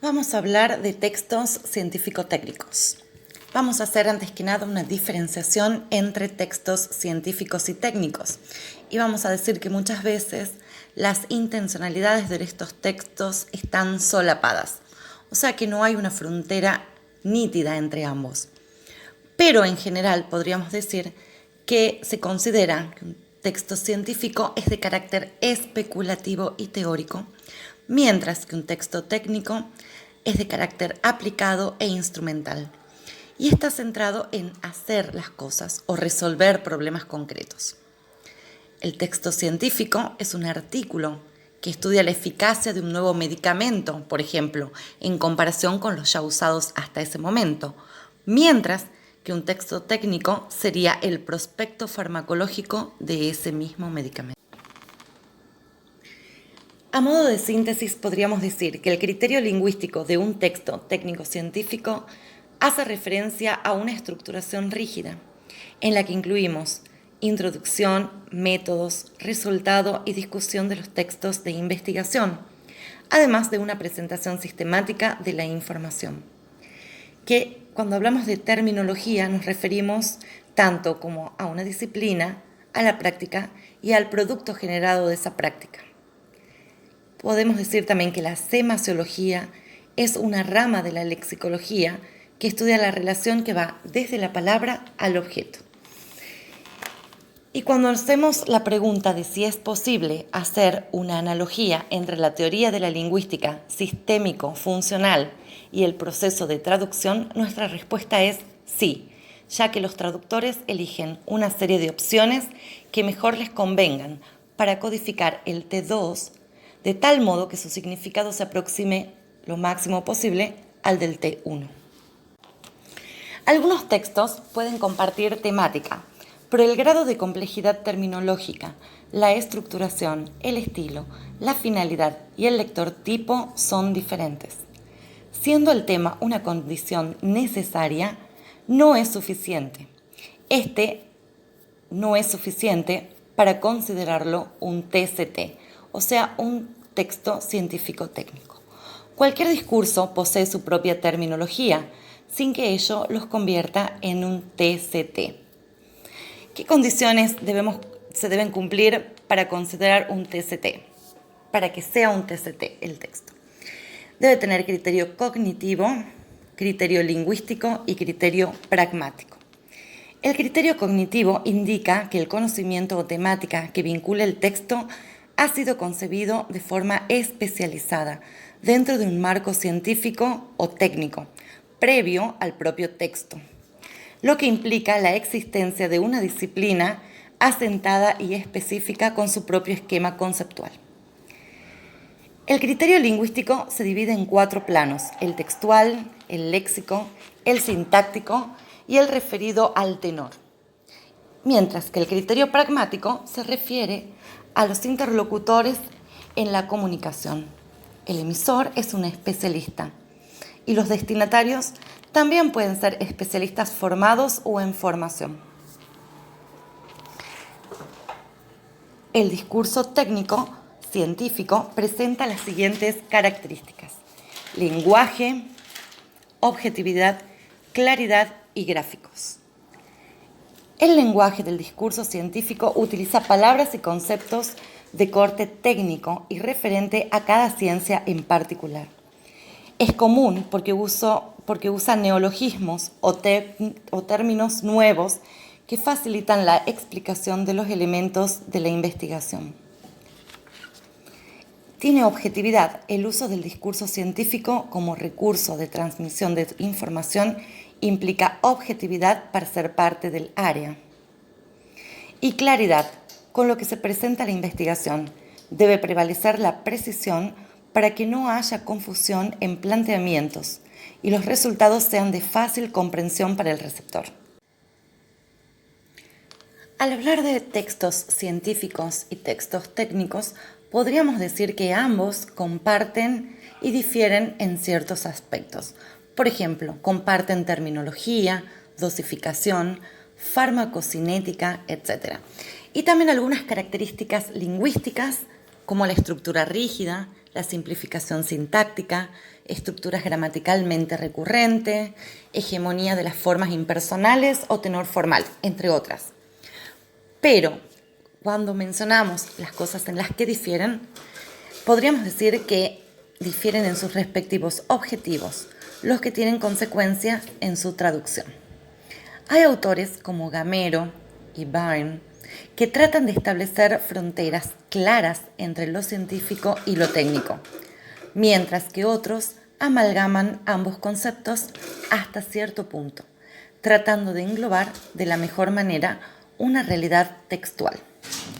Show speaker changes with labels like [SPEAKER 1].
[SPEAKER 1] Vamos a hablar de textos científico-técnicos. Vamos a hacer antes que nada una diferenciación entre textos científicos y técnicos. Y vamos a decir que muchas veces las intencionalidades de estos textos están solapadas. O sea que no hay una frontera nítida entre ambos. Pero en general podríamos decir que se considera que un texto científico es de carácter especulativo y teórico, mientras que un texto técnico es de carácter aplicado e instrumental y está centrado en hacer las cosas o resolver problemas concretos. El texto científico es un artículo que estudia la eficacia de un nuevo medicamento, por ejemplo, en comparación con los ya usados hasta ese momento, mientras que un texto técnico sería el prospecto farmacológico de ese mismo medicamento. A modo de síntesis, podríamos decir que el criterio lingüístico de un texto técnico-científico hace referencia a una estructuración rígida, en la que incluimos introducción, métodos, resultado y discusión de los textos de investigación, además de una presentación sistemática de la información. Que cuando hablamos de terminología nos referimos tanto como a una disciplina, a la práctica y al producto generado de esa práctica. Podemos decir también que la semasiología es una rama de la lexicología que estudia la relación que va desde la palabra al objeto. Y cuando hacemos la pregunta de si es posible hacer una analogía entre la teoría de la lingüística sistémico-funcional y el proceso de traducción, nuestra respuesta es sí, ya que los traductores eligen una serie de opciones que mejor les convengan para codificar el T2 de tal modo que su significado se aproxime lo máximo posible al del T1. Algunos textos pueden compartir temática, pero el grado de complejidad terminológica, la estructuración, el estilo, la finalidad y el lector tipo son diferentes. Siendo el tema una condición necesaria, no es suficiente. No es suficiente para considerarlo un TCT, o sea, un texto científico-técnico. Cualquier discurso posee su propia terminología, sin que ello los convierta en un TCT. ¿Qué condiciones se deben cumplir para considerar un TCT? Para que sea un TCT el texto. Debe tener criterio cognitivo, criterio lingüístico y criterio pragmático. El criterio cognitivo indica que el conocimiento o temática que vincula el texto ha sido concebido de forma especializada dentro de un marco científico o técnico, previo al propio texto, lo que implica la existencia de una disciplina asentada y específica con su propio esquema conceptual. El criterio lingüístico se divide en 4 planos: el textual, el léxico, el sintáctico y el referido al tenor. Mientras que el criterio pragmático se refiere a los interlocutores en la comunicación. El emisor es un especialista y los destinatarios también pueden ser especialistas formados o en formación. El discurso técnico científico presenta las siguientes características: lenguaje, objetividad, claridad y gráficos. El lenguaje del discurso científico utiliza palabras y conceptos de corte técnico y referente a cada ciencia en particular. Es común porque usa neologismos o términos nuevos que facilitan la explicación de los elementos de la investigación. Tiene objetividad. El uso del discurso científico como recurso de transmisión de información implica objetividad para ser parte del área. Y claridad. Con lo que se presenta la investigación, debe prevalecer la precisión para que no haya confusión en planteamientos y los resultados sean de fácil comprensión para el receptor. Al hablar de textos científicos y textos técnicos, podríamos decir que ambos comparten y difieren en ciertos aspectos. Por ejemplo, comparten terminología, dosificación, farmacocinética, etc. Y también algunas características lingüísticas como la estructura rígida, la simplificación sintáctica, estructuras gramaticalmente recurrentes, hegemonía de las formas impersonales o tenor formal, entre otras. Pero cuando mencionamos las cosas en las que difieren, podríamos decir que difieren en sus respectivos objetivos, los que tienen consecuencia en su traducción. Hay autores como Gamero y Byrne que tratan de establecer fronteras claras entre lo científico y lo técnico, mientras que otros amalgaman ambos conceptos hasta cierto punto, tratando de englobar de la mejor manera una realidad textual.